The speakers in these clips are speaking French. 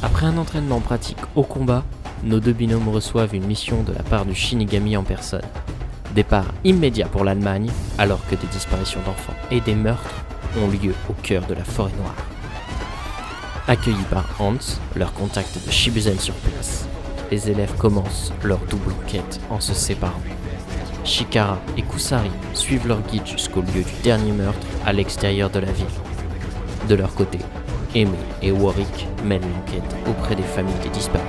Après un entraînement pratique au combat, nos deux binômes reçoivent une mission de la part du Shinigami en personne. Départ immédiat pour l'Allemagne, alors que des disparitions d'enfants et des meurtres ont lieu au cœur de la forêt noire. Accueillis par Hans, leur contact de Shibuzen sur place, les élèves commencent leur double enquête en se séparant. Chikara et Kusari suivent leur guide jusqu'au lieu du dernier meurtre à l'extérieur de la ville. De leur côté, Amy et Warwick mènent l'enquête auprès des familles des disparus.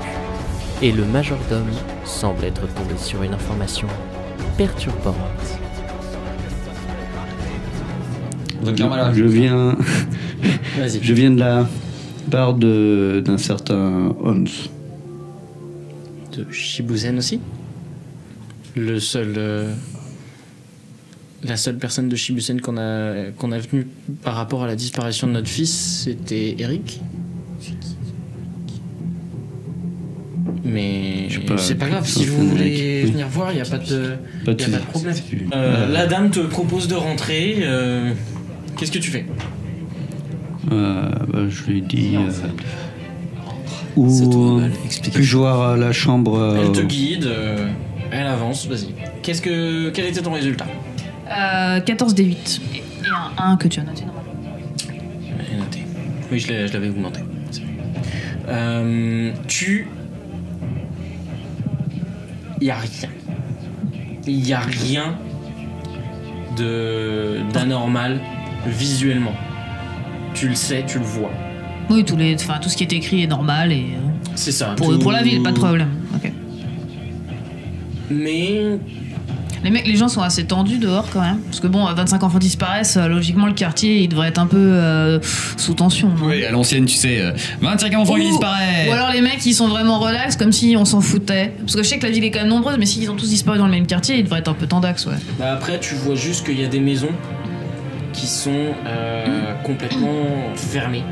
Et le majordome semble être tombé sur une information perturbante. Je viens Vas-y. je viens de la part d'un certain Hans. De Shibuzen aussi. La seule personne de Shibuzen qu'on a venu par rapport à la disparition de notre fils, c'était Eric. Mais c'est pas grave, si vous voulez venir voir, il n'y a pas de problème. La dame te propose de rentrer. Qu'est-ce que tu fais? Je lui dis où puis-je voir la chambre. Elle te guide, elle avance, vas-y. Quel était ton résultat? 14 des 8. Et un 1 que tu as noté normalement. J'ai noté. Oui, je l'avais augmenté. Il n'y a rien. Il n'y a rien d'anormal visuellement. Tu le sais, tu le vois. Oui, tout ce qui est écrit est normal et. C'est ça. Pour la ville, pas de problème. Ok. Mais. Les gens sont assez tendus dehors quand même. Parce que bon, 25 enfants disparaissent, logiquement le quartier il devrait être un peu sous tension. Non? Oui, à l'ancienne, tu sais, 25 enfants qui disparaissent. Ou alors les mecs ils sont vraiment relax, comme si on s'en foutait. Parce que je sais que la ville est quand même nombreuse, mais s'ils ont tous disparu dans le même quartier, ils devraient être un peu tendax, ouais. Bah après, tu vois juste qu'il y a des maisons qui sont complètement fermées.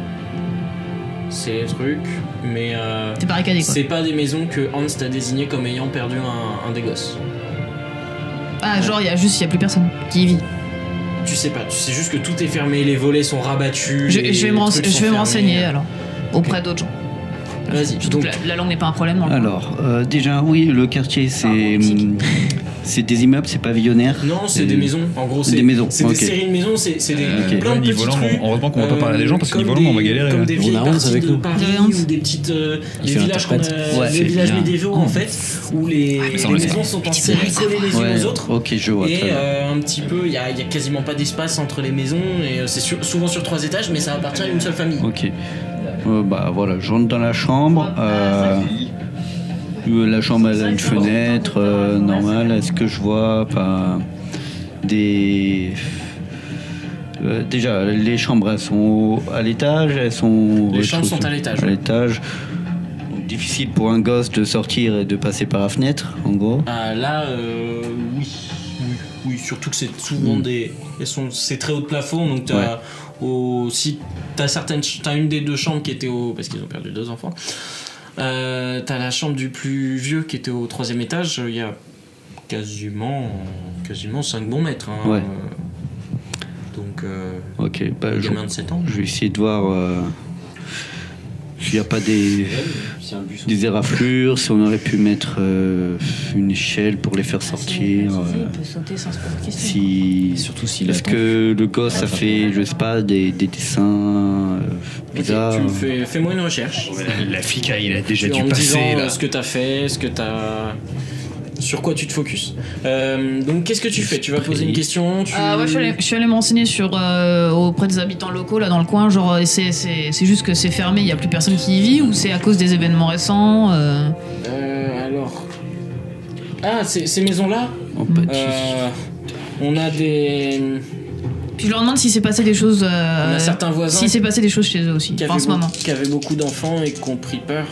C'est les trucs, mais. C'est barricadé quoi. C'est pas des maisons que Hans t'a désigné comme ayant perdu un des gosses. Ah, genre, il y a plus personne qui y vit. Tu sais pas, tu sais juste que tout est fermé, les volets sont rabattus. Je vais me renseigner alors, auprès d'autres gens. Vas-y. Surtout que la langue n'est pas un problème dans le Alors, déjà, oui, le quartier, c'est des immeubles, c'est pavillonnaire. Non, c'est des maisons. En gros, c'est des maisons. C'est des séries de maisons, c'est des plein de petites rues. Heureusement qu'on va pas parler à des gens parce que niveau volant, on va galérer. Comme des vieilles parties de Paris ou des petites des villages médiévaux en fait, où les maisons sont en série collées les unes aux autres. Ok, je vois. Et un petit peu, il y a quasiment pas d'espace entre les maisons et c'est souvent sur 3 étages, mais ça appartient à une seule famille. Ok. Bah voilà, je rentre dans la chambre. La chambre elle a une fenêtre normale. Est-ce que je vois des déjà les chambres elles sont à l'étage, elles sont les chambres sont à l'étage. À l'étage. Difficile pour un gosse de sortir et de passer par la fenêtre, en gros. Là, oui, surtout que c'est souvent c'est très haut de plafond, donc si t'as une des deux chambres qui était parce qu'ils ont perdu 2 enfants. T'as la chambre du plus vieux qui était au 3e étage. Il y a quasiment 5 bons mètres. Hein, ouais. Donc, ok, gamin de 7 ans. Je vais essayer de voir s'il n'y a pas des éraflures, si on aurait pu mettre une échelle pour les faire sortir. Il peut sauter sans se poser de questions. Surtout s'il Est-ce que le gosse a fait, je sais pas, des dessins bizarres? Okay, fais-moi une recherche. La flic, il a déjà dû en passer disant, là. Ce que t'as fait, sur quoi tu te focuses. Donc qu'est-ce que tu fais? Tu vas poser une question? Je suis allé me renseigner auprès des habitants locaux là dans le coin. Genre c'est juste que c'est fermé, il y a plus personne qui y vit ou c'est à cause des événements récents Alors. Ces maisons là. On a des. Puis je leur demande si s'est passé des choses. On a certains voisins. Si s'est passé des choses chez eux aussi. En ce moment. Qui avaient beaucoup d'enfants et qui ont pris peur.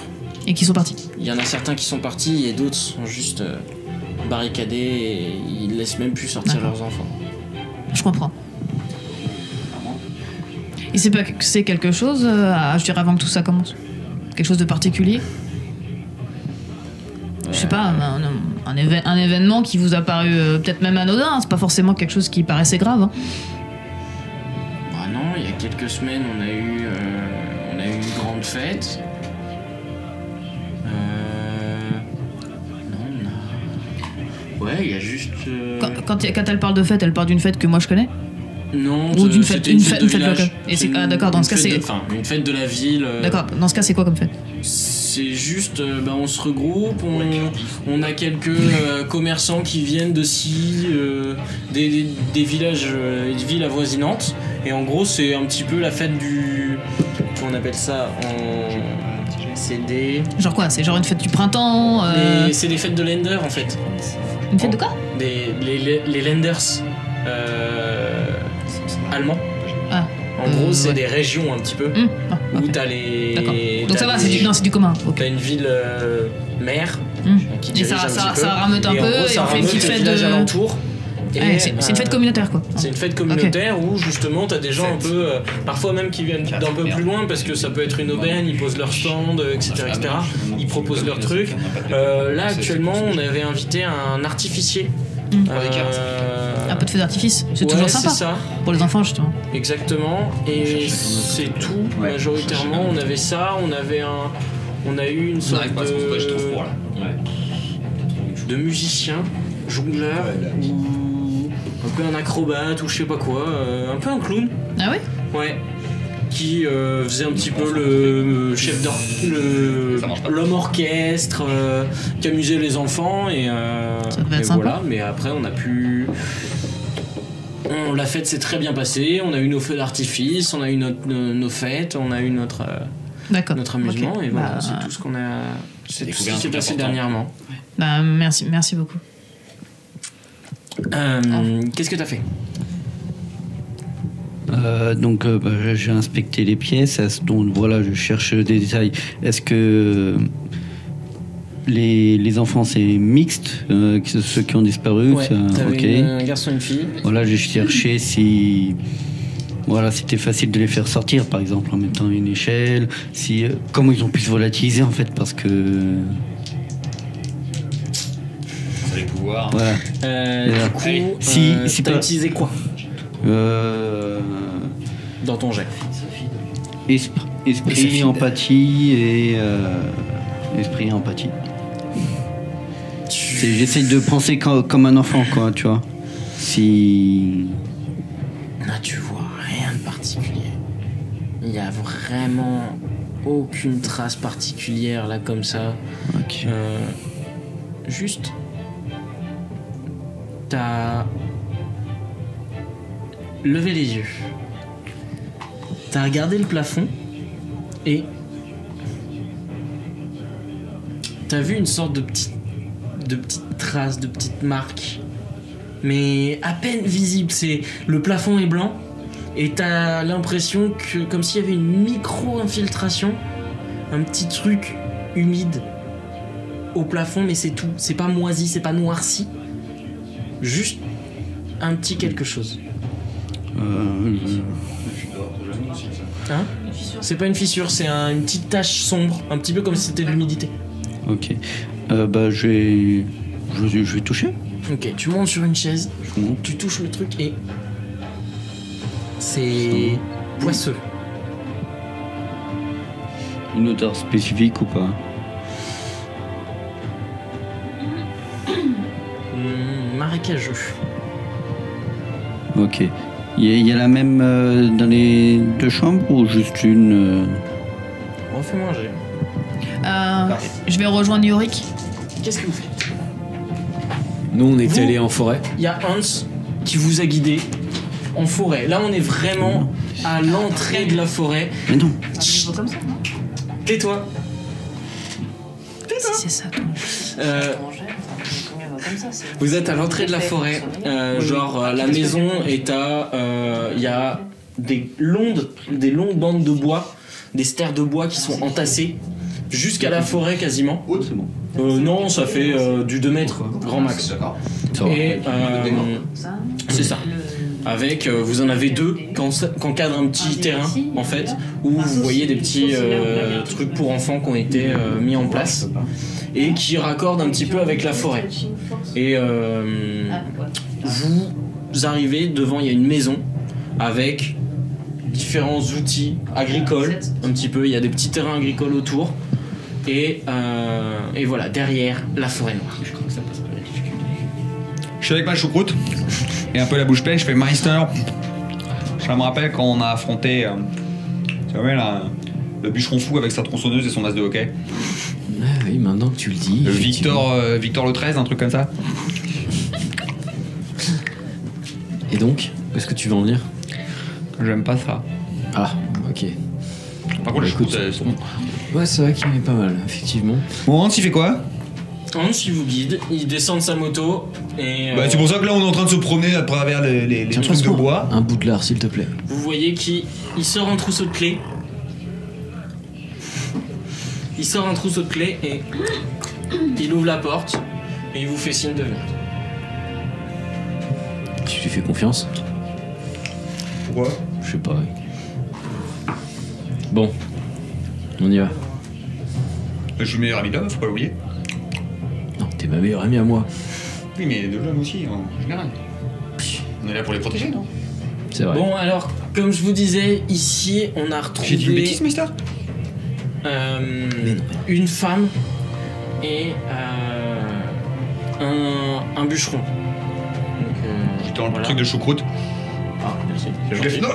Et qui sont partis. Il y en a certains qui sont partis et d'autres sont juste barricadés et ils laissent même plus sortir leurs enfants. Je comprends. Et c'est quelque chose, je dirais avant que tout ça commence? Quelque chose de particulier? Je sais pas, un événement qui vous a paru peut-être même anodin, hein, c'est pas forcément quelque chose qui paraissait grave. Hein. Non, il y a quelques semaines, on a eu une grande fête. Ouais, il y a juste. Quand elle parle de fête, elle parle d'une fête que moi je connais. Non, Ou d'une c'était fête, une fête de locale. village. Et ah, d'accord, dans ce cas, c'est. Enfin, une fête de la ville. D'accord, dans ce cas, c'est quoi comme fête? C'est juste, on se regroupe, on a quelques commerçants qui viennent de des villages, des villes avoisinantes. Et en gros, c'est un petit peu la fête du. Comment on appelle ça c'est des. Genre quoi? C'est genre une fête du printemps C'est des fêtes de Länder en fait. Une fête de quoi? Les Länders allemands. Ah. En gros, c'est ouais. des régions un petit peu. Ah, Où ok. t'as les. D'accord. Donc ça va, t'as c'est du commun. Ok. T'as une ville mère qui Et dirige ça, un ça, petit ça peu. rameute un Et en peu, gros, et ça on fait une rameute petite le fête village de. alentour. Ouais, c'est une fête communautaire quoi. C'est une fête communautaire où justement t'as des gens un peu, parfois même qui viennent d'un peu plus loin parce que ça peut être une aubaine, ils posent leur stand, etc. Ils proposent leurs trucs. Là actuellement on avait invité un artificier. Un peu de feu d'artifice, c'est ouais, toujours sympa. C'est ça. Pour les enfants justement. Exactement. Et c'est tout. Majoritairement on avait ça, on a eu une sorte de musicien, jongleur ou un peu un acrobate ou je sais pas quoi, un peu un clown. Ah ouais? Ouais. Qui faisait un petit peu le chef l'homme orchestre, qui amusait les enfants et devait être voilà. sympa. Mais après on a pu. La fête s'est très bien passée, on a eu nos feux d'artifice, on a eu nos fêtes, on a eu notre amusement. Ok. Et voilà, Bah, c'est tout ce qu'on a. C'est tout ce qui découvert s'est un truc passé important. dernièrement. Bah, merci beaucoup. Qu'est-ce que t'as fait? Donc j'ai inspecté les pièces, donc voilà, je cherche des détails. Est-ce que les enfants c'est mixte, ceux qui ont disparu? Ouais, t'avais ok. un garçon et une fille. Voilà, j'ai cherché si voilà, c'était facile de les faire sortir, par exemple en mettant une échelle, si comment ils ont pu se volatiliser en fait, parce que Ça les pouvoirs. voilà. Du coup, Si t'as pas- utilisé quoi dans ton jet? Esprit, empathie et esprit et empathie. J'essaye de penser comme un enfant, quoi, tu vois. Si Là, tu vois rien de particulier. Il y a vraiment aucune trace particulière là comme ça. ok. Juste, t'as levé les yeux. T'as regardé le plafond et t'as vu une sorte de petites traces, de petites marques, mais à peine visibles. Le plafond est blanc et t'as l'impression que comme s'il y avait une micro-infiltration, un petit truc humide au plafond, mais c'est tout. C'est pas moisi, c'est pas noirci. Juste un petit quelque chose. Hein? C'est pas une fissure, c'est une petite tache sombre, un petit peu comme si c'était de l'humidité. Ok. Je vais toucher. Ok, tu montes sur une chaise, Je monte. tu touches le truc et c'est poisseux. Une odeur spécifique ou pas? Marécageux. Ok. Il y a la même dans les deux chambres ou juste une Refais-moi un jet. Je vais rejoindre Yorick. Qu'est-ce que vous faites? Nous, on est Vous- allés en forêt. Il y a Hans qui vous a guidé en forêt. Là, on est vraiment à l'entrée de la forêt. Mais non. Comme ça, non? Tais-toi. Si c'est ça, toi. Vous êtes à l'entrée de la forêt. La maison est à. Il y a des longues bandes de bois, des stères de bois qui sont entassées jusqu'à la forêt quasiment. C'est bon. Non, ça fait du 2 mètres, grand max. Ça va. Et c'est ça. Avec, vous en avez deux qu'encadre un petit terrain en fait, où vous voyez des petits trucs pour enfants qui ont été mis en place et qui raccordent un petit peu avec la forêt. Et vous arrivez devant, il y a une maison avec différents outils agricoles, un petit peu, il y a des petits terrains agricoles autour. Et voilà, derrière la forêt noire. Je suis avec ma choucroute et un peu la bouche pleine, je fais Meister. Ça me rappelle quand on a affronté, tu savez là, le bûcheron fou avec sa tronçonneuse et son as de hockey. Ah oui, maintenant que tu le dis. Victor le 13, un truc comme ça. Et donc, est-ce que tu veux en venir? J'aime pas ça. Ah, ok. Par contre, Bah, les écoute, choucroutes, elles sont... Ouais, c'est vrai qu'il est pas mal, effectivement. Bon, Hans, il fait quoi? Hans, il vous guide, il descend de sa moto et Bah, c'est pour ça que là, on est en train de se promener à travers les Tiens, trucs de passe-moi bois. un bout de lard, s'il te plaît. vous voyez qu'il sort un trousseau de clés. Il sort un trousseau de clés et il ouvre la porte et il vous fait signe de venir. Tu lui fais confiance? Pourquoi? Je sais pas. Ouais. Bon, on y va. Je suis meilleur ami d'homme, faut pas l'oublier. Non, t'es ma meilleure amie à moi. Oui, mais de l'homme aussi, en général. On est là pour les protéger, non? C'est vrai. Bon, alors, comme je vous disais, ici, on a J'ai dit une retrouvé bêtise, Mister? une femme et un bûcheron. Donc, J'étais dans le voilà. truc de choucroute. Ah, merci. Je l'ai fait. Non.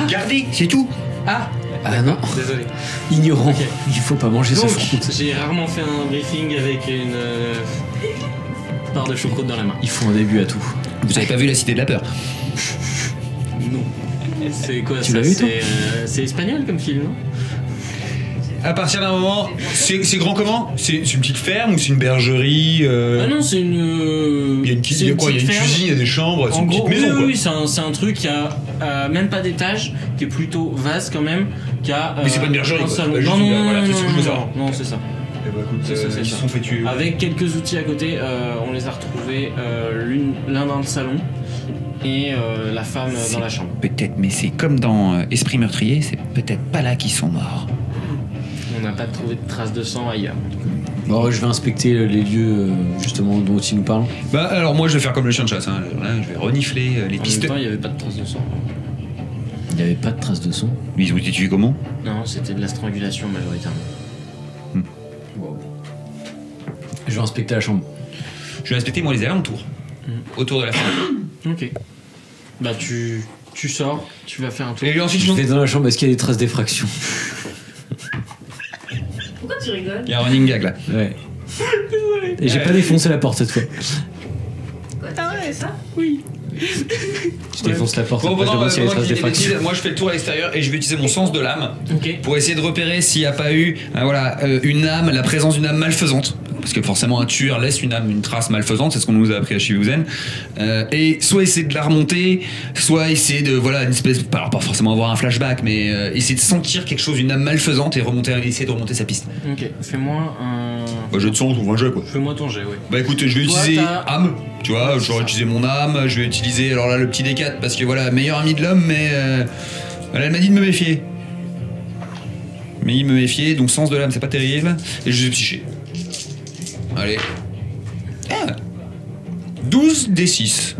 Gardez, c'est tout. Ah, Ah non, désolé. ignorant. Ok. Il faut pas manger sa Donc, choucroute. j'ai rarement fait un briefing avec une part de choucroute dans la main. Il faut un début à tout. Vous avez pas vu La Cité de la Peur? Non. C'est quoi Tu ça? l'as vu, toi? C'est espagnol comme film, non? À partir d'un moment, c'est grand comment? C'est une petite ferme ou c'est une bergerie? Ah non, c'est une. Il y a une, c'est il y a quoi? Il y a une petite ferme. cuisine, il y a des chambres, c'est En une gros, petite maison, oui, quoi. oui, c'est un truc qui a même pas d'étage, qui est plutôt vaste quand même, qui a. Mais c'est pas une bergerie, un quoi. salon. C'est pas Non, juste non, une- voilà, non, c'est ce que je veux non, savoir. non, c'est ça. Eh ben, écoute, C'est ça, c'est ils ça. se sont fait tuer. Avec quelques outils à côté, on les a retrouvés, l'un dans le salon et la femme dans la chambre. Peut-être, mais c'est comme dans Esprit meurtrier, c'est peut-être pas là qu'ils sont morts. On n'a pas trouvé de traces de sang ailleurs. Bon, je vais inspecter les lieux justement dont il nous parle. Bah alors moi je vais faire comme le chien de chasse, hein. Là, je vais renifler les En même pistes. temps, il n'y avait pas de traces de sang. Il n'y avait pas de traces de son. Ils ont été tués comment? Non, c'était de la strangulation majoritairement. Je vais inspecter la chambre. Je vais inspecter moi les alentours. Autour de la ferme. Ok. Bah tu sors, tu vas faire un tour. Et ensuite Je vais dans la chambre, est-ce qu'il y a des traces d'effraction? Pourquoi tu rigoles? il y a un running gag là. Ouais. Et j'ai pas défoncé la porte cette fois. Quoi, t'as fait ça? Je défonce la porte, Bon, après je pendant demande s'il y a des qu'il traces dit des d'effraction. bêtises, moi je fais le tour à l'extérieur et je vais utiliser mon sens de l'âme Ok. pour essayer de repérer s'il n'y a pas eu une âme, la présence d'une âme malfaisante. Parce que forcément un tueur laisse une trace malfaisante, c'est ce qu'on nous a appris à Shibouzen. Et soit essayer de la remonter, soit essayer de, voilà, une espèce, alors pas forcément avoir un flashback, mais essayer de sentir quelque chose, une âme malfaisante et essayer de remonter sa piste. Ok. Fais-moi un. Bah, jeu de sens ou un jeu quoi. Fais-moi ton jet, oui. Bah écoute, je vais Toi, utiliser t'as- âme, tu vois, Ouais, c'est j'aurais ça. utilisé mon âme, je vais utiliser alors là le petit D4 parce que voilà, meilleur ami de l'homme, mais elle m'a dit de me méfier. Mais il me méfiait, donc sens de l'âme, c'est pas terrible. Et je suis psyché. Allez. Ah 12 D6.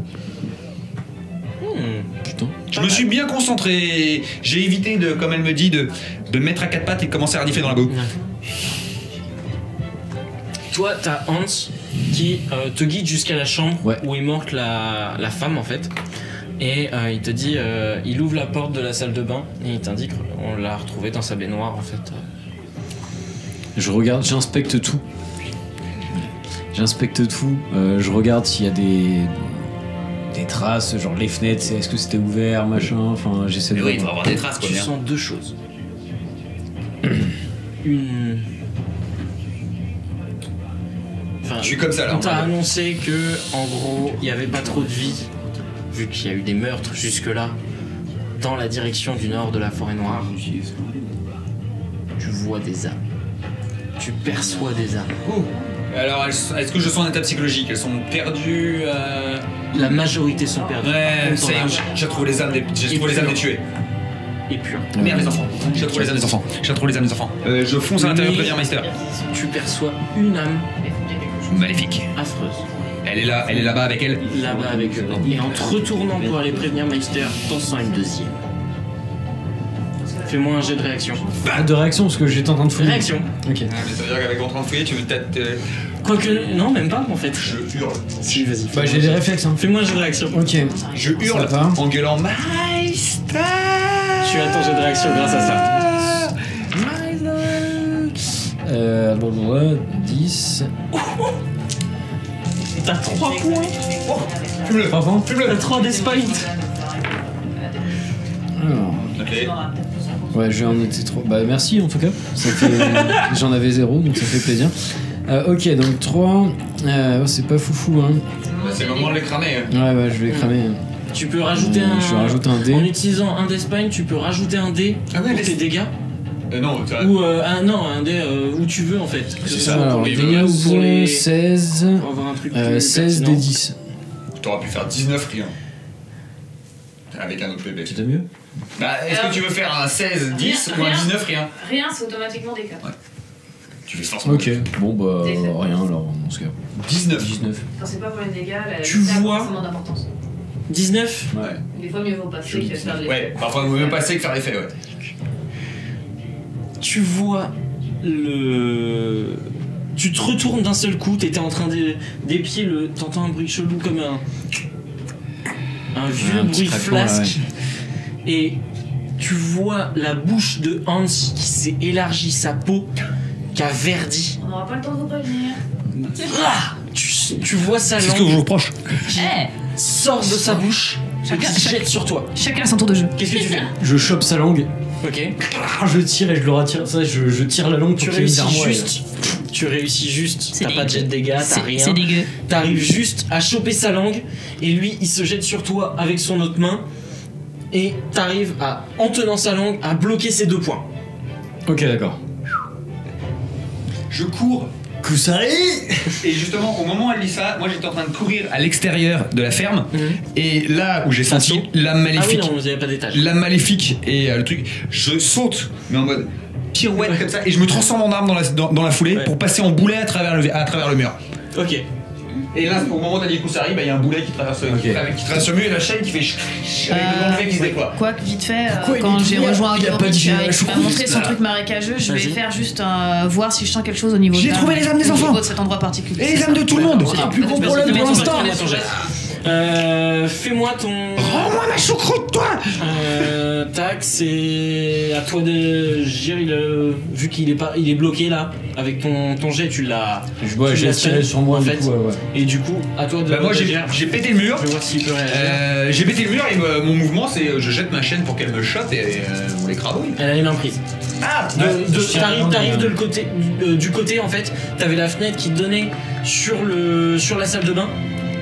Putain. Je me suis bien concentré. J'ai évité de, comme elle me dit, de me mettre à quatre pattes et de commencer à renifler dans la boue. Toi, t'as Hans qui te guide jusqu'à la chambre Ouais. où est morte la femme en fait. Et il te dit, il ouvre la porte de la salle de bain et il t'indique, on l'a retrouvée dans sa baignoire en fait. Je regarde, j'inspecte tout. J'inspecte tout. Je regarde s'il y a des traces, genre les fenêtres, est-ce que c'était ouvert, machin. Enfin, j'essaie de. Oui, il faut avoir des traces quoi. Tu bien. sens deux choses. Une. Enfin, Je suis comme ça, là, On t'a en mode. annoncé que, en gros, il n'y avait pas trop de vie, vu qu'il y a eu des meurtres jusque-là, dans la direction du nord de la forêt noire. Tu vois des âmes. Tu perçois des âmes. Alors, est-ce que je sens un état psychologique? Elles sont perdues La majorité sont perdues. Ouais, Par ça contre, y t'en est, as j'ai retrouvé les âmes des tués. et pur. Merde les enfants. J'ai retrouvé les âmes des enfants. J'ai retrouvé les âmes des enfants. Je fonce à l'intérieur prévenir Meister. Tu perçois une âme Maléfique. affreuse. Elle est là-bas avec elle. Là-bas avec eux. Et en te retournant pour aller prévenir Meister, t'en sens une deuxième. Fais-moi un jet de réaction. Pas de réaction parce que j'étais en train de fouiller. Réaction. Ok. Mais ça veut dire qu'avec en train de fouiller, tu veux peut-être. Quoique, non, même pas en fait. Je hurle. Si, vas-y. Bah j'ai des réflexes. Hein. Fais-moi un jet de réaction. Ok. Je hurle Ça va. en gueulant Meister. Tu as ton jet de réaction grâce à ça. Bon, 10. T'as 3 points. Fume-le. Pas bon. T'as 3 d'esprit. Alors. Ok. Ouais, j'en étais trop. Bah merci en tout cas. Ça fait... J'en avais 0 donc ça fait plaisir. Ok, donc 3. C'est pas foufou hein. Bah, c'est le moment de les cramer. Ouais, je vais cramer. Tu peux rajouter Je vais rajouter un dé. En utilisant un d'Espagne, tu peux rajouter un dé Ah ouais, pour tes dégâts. Non, t'as. Ou un dé où tu veux en fait. Que ce soit Alors, pour les dégâts ou pour 12, les. 16, Pour avoir un truc plus 16 pertinent. des 10. T'aurais pu faire 19 rien. Avec un autre bébé. C'était mieux. Bah, est-ce que tu veux faire un 16, 10 ou un Rien. 19 rien? Rien, c'est automatiquement des cas. Tu fais forcément. Ok, bon bah Défait. rien alors dans ce cas. 19. 19. Quand c'est pas pour les dégâts, Tu ça a vois. forcément d'importance. 19. Ouais. Des fois, mieux vaut passer que faire les. Ouais, parfois il vaut mieux passer que faire l'effet, ouais. Tu vois le. Tu te retournes d'un seul coup, t'étais en train d'épier le. T'entends un bruit chelou comme un vieux Un petit bruit craquement, là, flasque. Et tu vois la bouche de Hans qui s'est élargie, sa peau qui a verdi. On n'aura pas le temps de vous prévenir. Ah, tu vois sa C'est ce que je langue vous reproche. qui sort de sa bouche et qui se jette sur toi. Chacun a son tour de jeu. Qu'est-ce que tu fais? Je chope sa langue, Ok. je tire et je le retire. Ça, je tire la langue Tu pour qu'il vienne vers réussis moi. juste. Tu réussis juste. C'est T'as pas de dégueu. jet de dégâts, t'as rien. C'est dégueu. T'arrives juste à choper sa langue et lui il se jette sur toi avec son autre main et t'arrives à, en tenant sa langue, à bloquer ses 2 points. Ok, d'accord. Je cours. Kusari. Et justement, au moment où elle dit ça, moi j'étais en train de courir à l'extérieur de la ferme. Et là où j'ai senti saut. l'âme Ah oui, maléfique. non, vous avez pas d'étage. L'âme maléfique et le truc, je saute, mais en mode pirouette comme ça, et je me transforme en arme dans la foulée Ouais. pour passer en boulet à travers le mur. Ok. Et là, au moment où t'as dit Kusari, il y a un boulet qui traverse, qui traverse le mur et la chaîne qui fait avec le grand qui se déploie. Quoi que vite fait, Pourquoi il quand est j'ai ouvert rejoint Il a Agor pas dit qui la m'a choucroute. montré son truc marécageux, je vais Vas-y. faire juste voir si je sens quelque chose au niveau J'ai de trouvé les âmes des au niveau enfants. de cet endroit particulier. Et les âmes de tout le monde. C'est le plus gros problème pour l'instant. Fais-moi ton. Rends-moi ma choucroute, toi. Tac, c'est à toi de gérer vu qu'il est pas, il est bloqué là. Avec ton jet, tu l'as. Ouais, tu j'ai l'as tiré stun, sur moi en du fait. coup, ouais. Et du coup, à toi de. Bah moi de j'ai gérer. pété le mur. Je vais voir s'il peut réagir. J'ai pété le mur et mon mouvement c'est je jette ma chaîne pour qu'elle me chope et on les crabouille. Elle a les mains prises. Ah T'arrives de le côté, du côté en fait, t'avais la fenêtre qui donnait sur la salle de bain.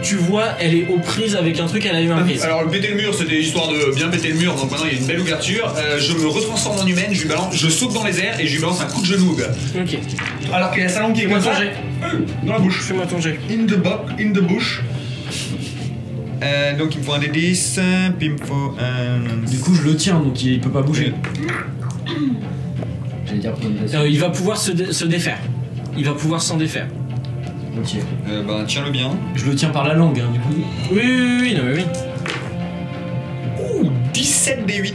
Tu vois, elle est aux prises avec un truc, elle a les mains prises. Alors le péter le mur c'était histoire de bien péter le mur, donc maintenant il y a une belle ouverture. Je me retransforme en humaine, je saute dans les airs et je lui balance un coup de genou au gars. Ok. Alors qu'il y a sa langue qui est Fais-moi comme ton ça, jet. dans la bouche. Fais-moi ton jet. In the bush. Donc il me faut un des 10, puis il me faut un... Du coup, je le tiens donc il peut pas bouger. J'allais dire point de blessure. Il va pouvoir se défaire. Il va pouvoir s'en défaire. Ok. Bah tiens-le bien. Je le tiens par la langue, hein, du coup. Oui, non mais oui. Ouh, 17 des 8.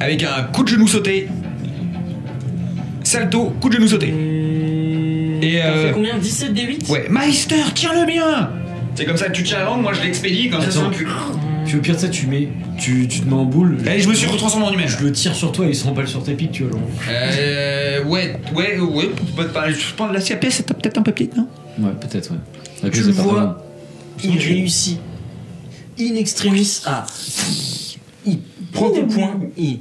Avec un coup de genou sauté. Salto, coup de genou sauté. Et T'as fait combien? 17 des 8? Ouais, Meister, tiens-le bien. C'est comme ça que tu tiens la langue, moi je l'expédie, comme ça c'est Attends. un cul. Puis au pire de ça, tu te mets en boule. Allez, je me suis retransformé en humaine. Je le tire sur toi et il s'empale sur tes pics, tu vois. Ouais, peut-être pas. Je pense que la CAPS c'est peut-être un peu petite, non? Ouais, peut-être, ouais. Ok, Tu c'est pas grave. vois, il réussit in extremis à. Il prend tes points, il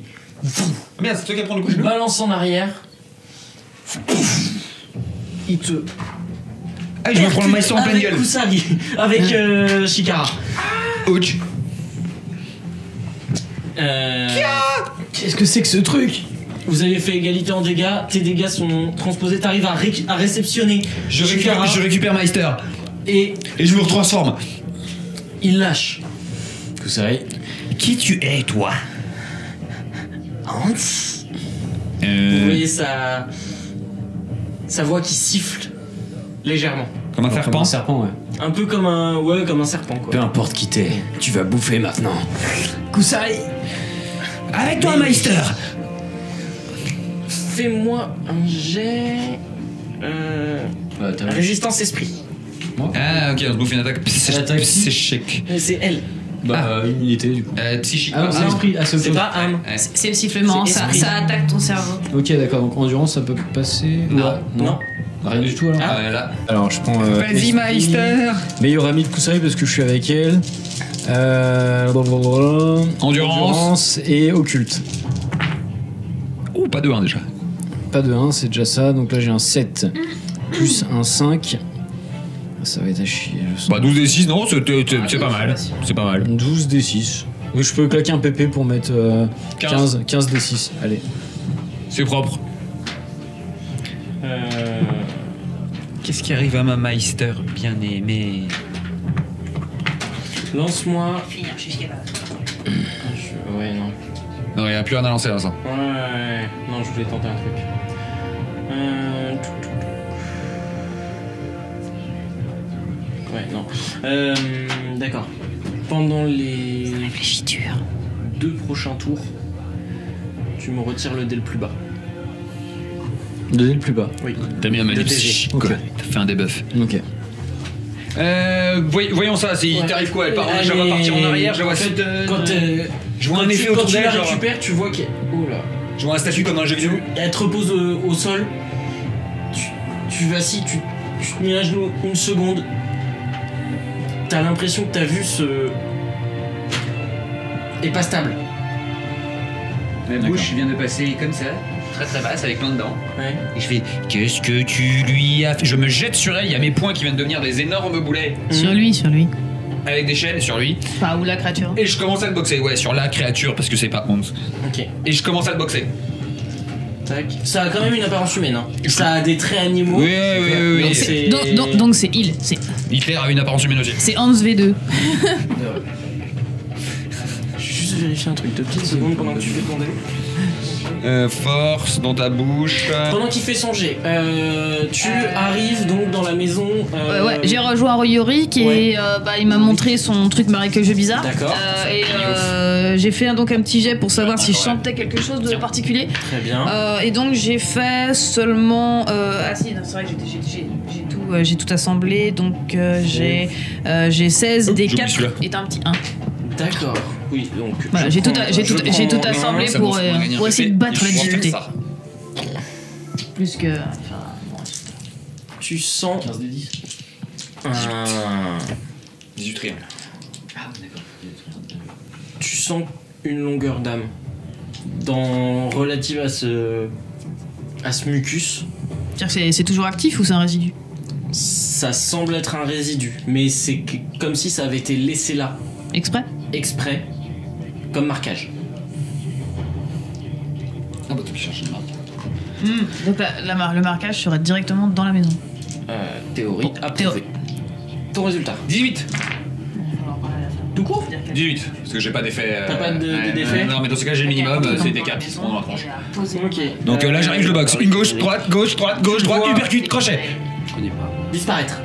Merde, c'est toi qui prends le coup de genou. balance en arrière. Il te. Ah, je me prends le Meister en pleine avec gueule. Kusari, avec Shikara. Ouch. Qu'est-ce que c'est que ce truc? Vous avez fait égalité en dégâts, tes dégâts sont transposés, t'arrives à réceptionner Shikara Je récupère Meister. et Et je me retransforme. il lâche. Kusari. Qui tu es, toi? Hans. Vous voyez sa voix qui siffle légèrement. Comme un Comme serpent. un serpent, ouais. Un peu comme un serpent quoi. Peu importe qui t'es, tu vas bouffer maintenant. Kusai. Avec toi, Meister. Fais-moi un jet. Résistance esprit. Ah, ok, on se bouffe une attaque L'attaque. psychique. C'est elle. Une unité du coup. Psychique. Ah non, c'est l'esprit. Ah, c'est autre C'est chose. pas âme. C'est le sifflement, C'est ça esprit. attaque ton cerveau. Ok, d'accord, donc endurance ça peut passer. Non. Rien du tout alors. Ah, là. Alors je prends. Vas-y, esprit, Meister. Meilleur ami de Kusai parce que je suis avec elle. Endurance et occulte. Oh, pas de 1 déjà. Pas de 1, c'est déjà ça. Donc là j'ai un 7 plus un 5. Ça va être à chier. Je sens. Bah 12 des 6, non, c'est pas mal. C'est pas mal. 12 des 6. Oui, je peux claquer un PP pour mettre 15 des 6. Allez. C'est propre. Qu'est-ce qui arrive à ma Meister bien aimé? Lance-moi. Finir jusqu'à là. Ouais, non. Non, il n'y a plus rien à lancer là, ça. Ouais. Non, je voulais tenter un truc. Ouais, non. D'accord. Pendant les Réfléchis-dur. 2 prochains tours, tu me retires le dé le plus bas. Deuxième le plus bas. Oui. T'as mis un malus De TG. psychique, Ok. quoi. T'as fait un debuff. Ok. Voyons ça, il Ouais. t'arrive quoi? Elle part, je la vois partir en arrière, je la vois. Quand Je vois un quand effet tu, autour quand tu d'elle, la genre. récupères, tu vois qu'elle. Oh là. Je vois un statut comme un jeu vidéo. Elle te repose au sol. Tu vacilles, tu te mets à genoux une seconde. T'as l'impression que t'as vu ce. Et pas stable. Ma bouche vient de passer comme ça, très très basse, avec plein de dents. Ouais. Et je fais, qu'est-ce que tu lui as fait? Je me jette sur elle, il y a mes poings qui viennent de devenir des énormes boulets Sur lui. avec des chaînes sur lui. Enfin, ou la créature. Et je commence à le boxer, ouais, sur la créature parce que c'est pas honte. Ok. Et je commence à le boxer. Tac. Ça a quand même une apparence humaine, hein. Ça a des traits animaux. Oui. Donc c'est- Donc c'est il. Hitler a une apparence humaine aussi. C'est Hans V2. Je vais juste vérifier un truc de petites secondes pendant que tu fais ton dé. Force dans ta bouche. Pendant qu'il fait son jet, tu arrives donc dans la maison. Ouais, j'ai rejoint Royoric et Ouais. il m'a montré son truc marécageux bizarre. D'accord. J'ai fait donc un petit jet pour savoir si je sentais quelque chose de particulier. Très bien. Et donc j'ai fait seulement. Ah si, non, c'est vrai que j'ai tout assemblé. Donc j'ai 16 des j'oublie 4 celui-là. et un petit 1. D'accord. Oui, donc. Voilà, je j'ai tout, prends- j'ai je tout, prends- j'ai tout non, assemblé ça pour, bon, c'est bon, on a gagné un pour essayer de PP. battre la Je prends difficulté. ça. Plus que. Tu sens. 15 des 10. un- 18 triangles. Tu sens une longueur d'âme relative à ce mucus. C'est-à-dire que c'est toujours actif ou c'est un résidu? Ça semble être un résidu, mais c'est comme si ça avait été laissé là Exprès? exprès comme marquage. Ah bah tu cherches une marque. Donc le marquage serait directement dans la maison. Théorie approuvée. Ton résultat. 18. Tout court 18. Parce que j'ai pas d'effet. T'as pas d'effet Non, mais dans ce cas, j'ai le minimum, c'est des 4 qui se prend dans la tranche. Ok. Donc là, j'arrive, je le boxe. Une gauche, droite, gauche, droite, gauche, droite, uppercut, crochet. Je connais pas. Disparaître.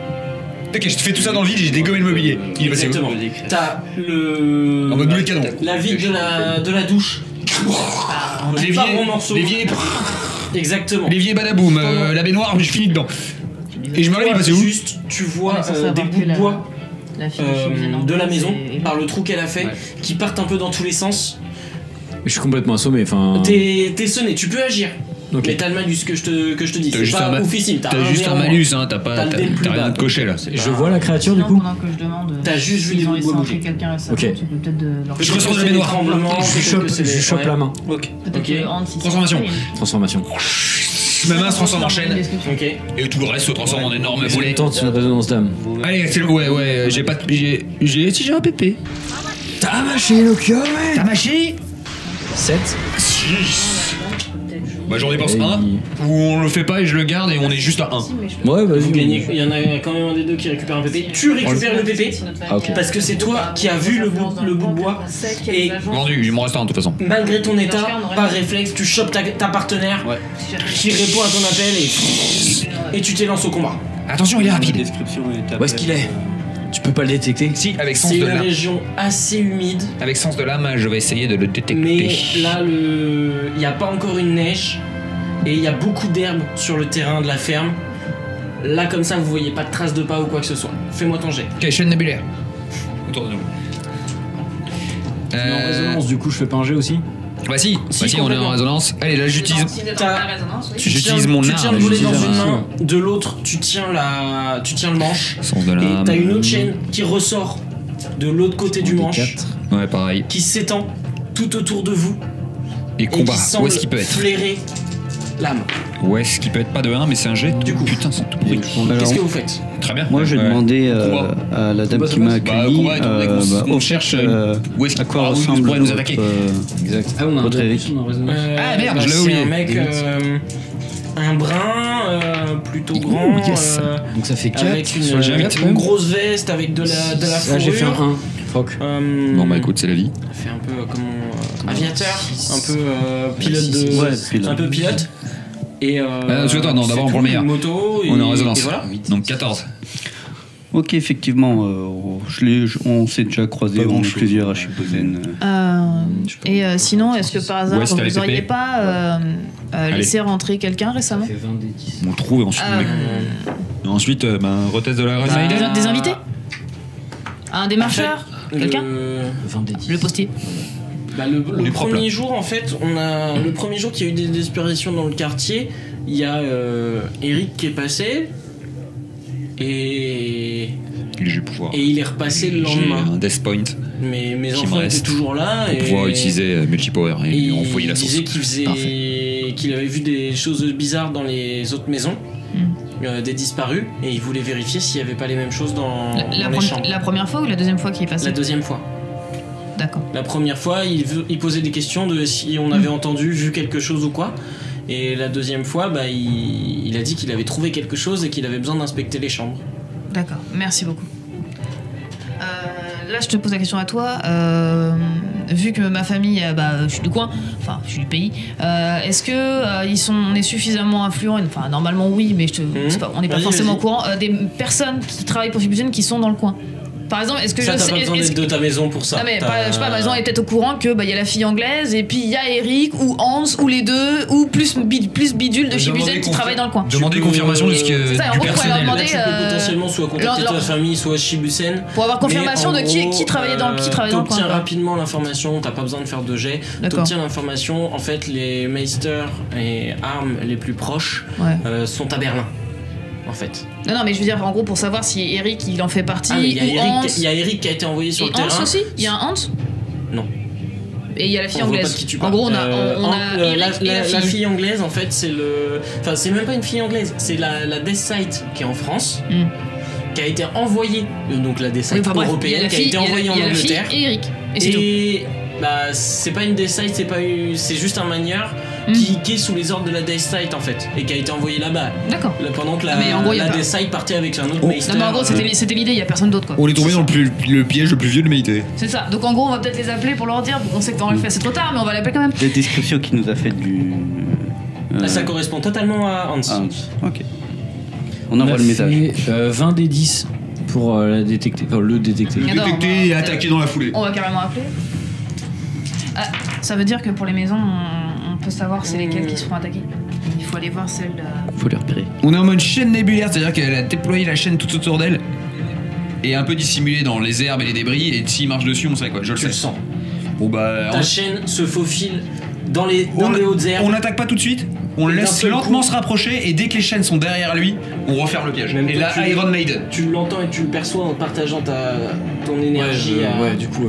Ok, je te fais tout ça dans le vide et j'ai dégommé le mobilier. Il est passé où? Exactement. T'as le. En mode boulet de canon. La vie de la douche. L'évier, Pas bon morceau. l'évier, Exactement. l'évier badaboum, la baignoire, je finis dedans. Et je me relève, il est passé où? Juste, tu vois On est censé des avoir bouts pris de bois La fille qui vient en de la place maison et- par le trou qu'elle a fait, qui partent un peu dans tous les sens. Je suis complètement assommé, enfin. T'es sonné, tu peux agir. Ok. Mais t'as le malus que je te dis. T'as C'est juste pas un officine. T'as juste un néanmoins. malus, hein, t'as pas, T'as le dé le plus t'as rien bas. de coché là. Je vois la créature du Sinon, coup. pendant que je demande. T'as juste vu s'ils des ont bouts de bois laissé bouger. entrer quelqu'un récemment, Ok. tu peux peut-être de leur. Je ressors de la baignoire. Je chope la main. Ok. Peut-être Ok. que Hans, il Transformation. s'en Transformation. Ma main se transforme en chaîne Ok. et tout le reste se transforme en énorme boulet. Tente une résonance d'âme. Allez, c'est le. Ouais, j'ai pas. Si j'ai un pépé. T'as mâché le cœur, T'as mâché 7. 6. Bah j'en dépense un, ou on le fait pas et je le garde et on est juste à 1. Ouais, vas-y. Vous gagnez. Il y en a quand même un des deux qui récupère un pépé. Tu récupères le pépé Ah, ok. parce que c'est toi qui as vu le bout de bois. Et Vendu, il m'en reste un de toute façon. malgré ton état, par réflexe, tu chopes ta partenaire qui répond à ton appel et tu t'élances au combat. Attention, il est rapide. Description et ta Où est-ce qu'il est Tu peux pas le détecter. Si, avec sens C'est de une l'âme. région assez humide, Avec sens de l'âme, je vais essayer de le détecter. mais là, il n'y a pas encore une neige et il y a beaucoup d'herbe sur le terrain de la ferme. Là, comme ça, vous voyez pas de traces de pas ou quoi que ce soit. Fais-moi ton jet. Ok, chaîne nébulaire. Autour de nous. En résonance, du coup, je fais pas un jet aussi. Bah si, on est en complètement. résonance. Allez, là j'utilise. J'utilise Tu mon tiens arme. le volet dans j'utilise une la main, de l'autre, tu tiens le manche. Sens de Et l'âme. t'as une autre chaîne qui ressort de l'autre côté du manche, Ouais, pareil. qui s'étend tout autour de vous Et et combat. qui Où semble est-ce qu'il peut être? flairer l'âme. Où est-ce qu'il peut être? Pas de 1, mais c'est un jet. Du coup. Putain, c'est tout pourri. Alors, Qu'est-ce que vous faites? Très bien. moi, je vais Ouais. demander Combat. à la dame Combat, qui m'a bah, accueilli. combat, étant donné qu'on cherche, où est-ce à qu'il quoi pourrait ressemble nous attaquer. Exact. Ah, on a un Votre dé en Eric. plus, on a en résonance. Ah, merde, bah, je l'avais c'est oublié. un mec, un brun, plutôt grand, Ouh, yes. Donc ça fait 4. avec sur la une carte, grosse veste, avec de la Ah, fourrure. j'ai fait un 1. Fuck. Bon, bah écoute, c'est la vie. Fait un peu aviateur, un peu pilote de, Ouais, pilote. un peu pilote. Et attends, non, d'abord, c'est pour le meilleur. une moto. On est en et résonance. voilà. Donc 14. Ok, effectivement, on s'est déjà croisés, Pas on est grand-chose. plusieurs à Shibuzen. Sinon, est-ce que par hasard, Ouais, si t'as les vous auriez PP. pas Allez. laissé rentrer quelqu'un récemment Ça fait 20 des 10. On le trouve et ensuite. Et ensuite, retest de la Iron Maiden. Des invités Un démarcheur Quelqu'un Le, 20 des 10. Le postier. bah, le On est propre, premier là. jour, en fait, le premier jour qu'il y a eu des disparitions dans le quartier, il y a Eric qui est passé. Et Je vais pouvoir. il est repassé le J'ai lendemain. un death point Mais mes qui me enfants étaient reste toujours là. pour Et pouvoir utiliser multipower et lui envoyer la il sauce. disait qu'il avait vu des choses bizarres dans les autres maisons, des disparus, et il voulait vérifier s'il n'y avait pas les mêmes choses dans les chambres. La première fois ou la deuxième fois qu'il est passé La deuxième fois. D'accord. La première fois, il posait des questions de si on avait entendu, vu quelque chose ou quoi. Et la deuxième fois, bah, il a dit qu'il avait trouvé quelque chose et qu'il avait besoin d'inspecter les chambres. D'accord, merci beaucoup. Là, je te pose la question à toi. Vu que ma famille, je suis du coin, enfin, je suis du pays, est-ce que on est suffisamment influents, enfin, normalement oui, mais on n'est pas Vas-y, forcément au vas-y. courant, des personnes qui travaillent pour Shibuzen qui sont dans le coin. Par exemple, est-ce que Ça, je t'as sais. pas besoin est-ce d'être de ta maison pour ça. Non mais T'as- je sais pas, par exemple, elle est peut-être au courant que il y a la fille anglaise et puis il y a Eric ou Hans ou les deux ou plus bidule de Shibuzen qui travaille dans le coin. Demander Tu peux- confirmation c'est ça, en du gros, faut leur personnel. demander, Là, tu peux potentiellement soit contacter leur- ta famille, soit Shibusen. Pour avoir confirmation Mais de en qui gros, travaillait dans le coin. T'obtiens quoi. rapidement l'information, t'as pas besoin de faire de jet. D'accord. T'obtiens l'information. En fait, les meisters et armes les plus proches Ouais. sont à Berlin. En fait. Non, mais je veux dire, en gros, pour savoir si Eric il en fait partie Ah, mais il ou Hans. y a Eric qui a été envoyé sur Et le Hans terrain. aussi Il y a un Hans Non. Et il y a la fille On voit pas anglaise. de qui tu En parles. gros, on a Eric et la la fille. fille anglaise, en fait, c'est le. Enfin, c'est même pas une fille anglaise, c'est la Death Sight qui est en France, Hmm. qui a été envoyée. Donc la Death Oui, Sight enfin, bref, il y a européenne la qui a fille, été envoyée en il y a la fille Angleterre. et Eric. Et c'est tout. Et bah, c'est pas une Death Sight, c'est juste un manieur qui est sous les ordres de la Death Sight en fait, et qui a été envoyé là-bas. D'accord. Pendant que Ah, mais en gros, y a la pas- Death Sight partait avec un autre Meister. Non, mais en gros, c'était l'idée, il y a personne d'autre quoi. On est tombé dans le piège le plus vieux de l'humanité. C'est ça. Donc en gros, on va peut-être les appeler pour leur dire. On sait que quand on le fait, c'est trop tard, mais on va l'appeler quand même. La description qu'il nous a faite du. Là, ça correspond totalement à Hans. Ok. On envoie le message. Fait, 20 des 10 pour la détecter. Enfin, le détecter. Attends, Détecté et attaqué dans la foulée. On va carrément appeler. Ah, ça veut dire que pour les maisons, on peut savoir c'est lesquelles qui seront attaquées. Il faut aller voir celle. Faut les repérer. On est en mode chaîne nébulaire, c'est-à-dire qu'elle a déployé la chaîne tout autour d'elle et un peu dissimulée dans les herbes et les débris. Et s'il marche dessus, on sait quoi. Je le Tu le sais. sens. Bon bah. Ta chaîne se faufile dans les hautes herbes. On n'attaque pas tout de suite. On le Et d'un laisse seul lentement coup- se rapprocher et dès que les chaînes sont derrière lui, on referme le piège. Même Et toi, là, tu- Iron Maiden. Tu l'entends et tu le perçois en partageant ton énergie Ouais, du coup.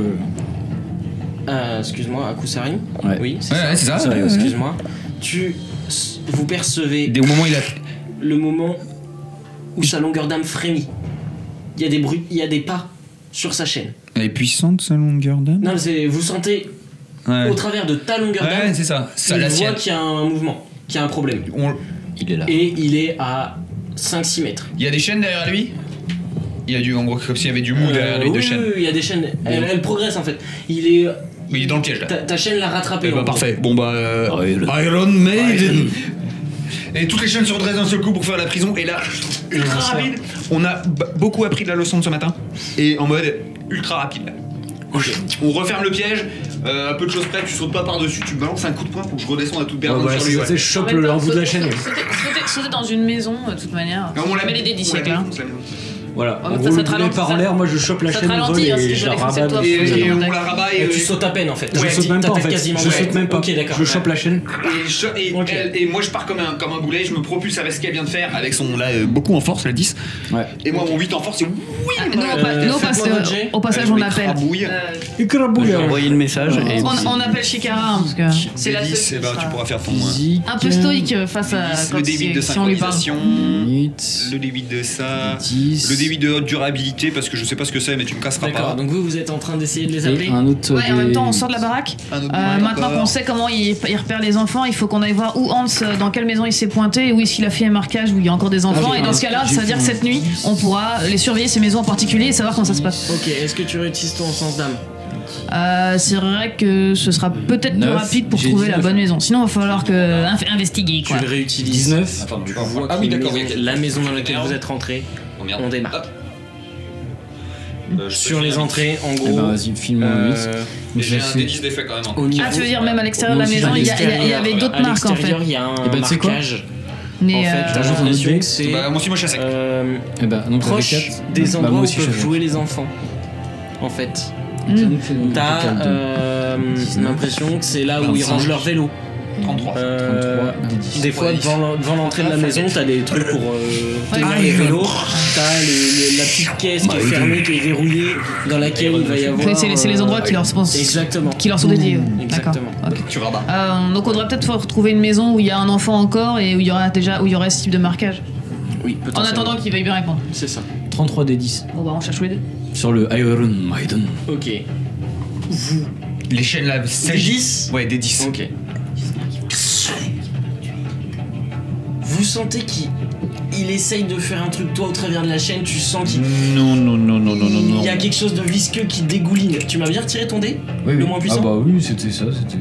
excuse-moi, à Kusari. Ouais. Oui, c'est Ouais, ça. ouais, c'est ça. Ça, ouais, ouais. Excuse-moi. Vous percevez Au moment où il a. le moment où sa longueur d'âme frémit. Il y a des bruits, il y a des pas sur sa chaîne. Elle est puissante sa longueur d'âme. Non, vous sentez Ouais. au travers de ta longueur d'âme, Ouais, c'est ça. Ça il la voit sienne. qu'il y a un mouvement, qu'il y a un problème. Il est là. Et il est à 5-6 mètres. Il y a des chaînes derrière lui. Il y a du, en gros, comme s'il y avait du mou derrière lui de oui, chaînes. oui, il y a des chaînes. Elle progresse en fait. Il est. Oui, il est dans le piège là. Ta chaîne l'a rattrapé. Eh bah en gros. parfait. Bon bah. Iron Iron Maiden. Et toutes les chaînes se redressent d'un seul coup pour faire la prison. Et là, ultra rapide. On a beaucoup appris de la leçon de ce matin. Et en mode ultra rapide. Là. On referme le piège. Un peu de choses près, tu sautes pas par-dessus, tu balances un coup de poing pour que je redescende à toute berzingue sur lui. Je chope le bout de la chaîne. Sauter dans une maison, de toute manière. Non, on l'a Mais les dés du siècle. Hein. Voilà, Oh, en ça, gros, ça le te boulet ralentit, part en ça. l'air, moi je chope la Ça te chaîne au vol ralentit, hein, et si je tu la veux défoncer rabats. toi. Et on la rabat et Tu sautes à peine en fait. Je saute même pas en fait, quasiment je saute même pas. Ok, d'accord. Je chope la chaîne. Et moi je pars comme un boulet, je me propulse avec ce qu'elle vient de faire, avec son là beaucoup en force, la 10. Ouais. Et moi mon 8 en force, c'est Au passage, on appelle. Et que la boule. J'ai envoyé le message et On appelle Shikara, hein, parce que c'est la seule. tu qui pourras faire ton un peu stoïque face à le D8 de si on lui parle. synchronisation, 8, le D8 de ça, 10. le D8 de haute durabilité parce que je sais pas ce que c'est mais tu me casseras D'accord, pas. donc vous êtes en train d'essayer de les appeler. Et un autre. Ouais, en même temps, on sort de la baraque. Un autre Maintenant qu'on sait comment il repère les enfants, il faut qu'on aille voir où Hans, dans quelle maison il s'est pointé, et où est-ce qu'il a fait un marquage, où il y a encore des enfants. j'ai Et dans ce cas-là, ça veut dire que cette nuit, on pourra les surveiller, ces maisons en particulier, et savoir comment ça se passe. Ok, est-ce que tu réutilises ton sens d'âme? C'est vrai que ce sera peut-être plus 9, rapide pour j'ai trouver la 19. bonne maison. Sinon, il va falloir investiguer, Tu quoi. le réutilises. 19. Attends, Tu vois ah oui qu'une d'accord, maison- oui, la maison dans laquelle vous êtes rentré, Oh, merde. on démarre. Hop. Sur les entrées, en Eh gros. ben vas-y, filme-moi euh, 8. J'ai un D10 d'effet quand même. au niveau, Ah, tu veux dire même à l'extérieur de la Moi aussi, maison, à il y avait d'autres à marques en fait. l'extérieur, il y a un Eh ben, tu sais quoi marquage. Mais En fait, j'ai t'ajoutes un autre l'impression dé. que c'est Bah moi aussi moi je suis à sec. Eh ben, donc proche j'avais 4. des Bah, endroits moi où aussi, peuvent j'avais jouer les enfants. En fait, t'as l'impression que c'est là où ils 25. rangent leur vélo. 33. Des fois, devant l'entrée de la maison, t'as des trucs pour tenir Ouais. les vélos. T'as la petite caisse qui est fermée, qui est verrouillée, dans laquelle il va y avoir. c'est les endroits qui leur sont Exactement. qui leur sont dédiés. D'accord. Exactement. Ok. Tu rabats. Donc on devrait peut-être retrouver une maison où il y a un enfant encore et où il y aurait ce type de marquage. Oui, En attendant qu'il veuille bien répondre. C'est ça. 33 des 10. Bon bah on cherche tous les deux. Sur le Iron Maiden. Ok. Les chaînes là, Des 10. Ouais, des 10. Ok. Vous sentez qu'il essaye de faire un truc, toi, au travers de la chaîne, tu sens qu'il Non. il y a quelque chose de visqueux qui dégouline. Tu m'as bien retiré ton dé? Oui, Le oui. moins puissant? Ah bah oui, c'était ça, c'était.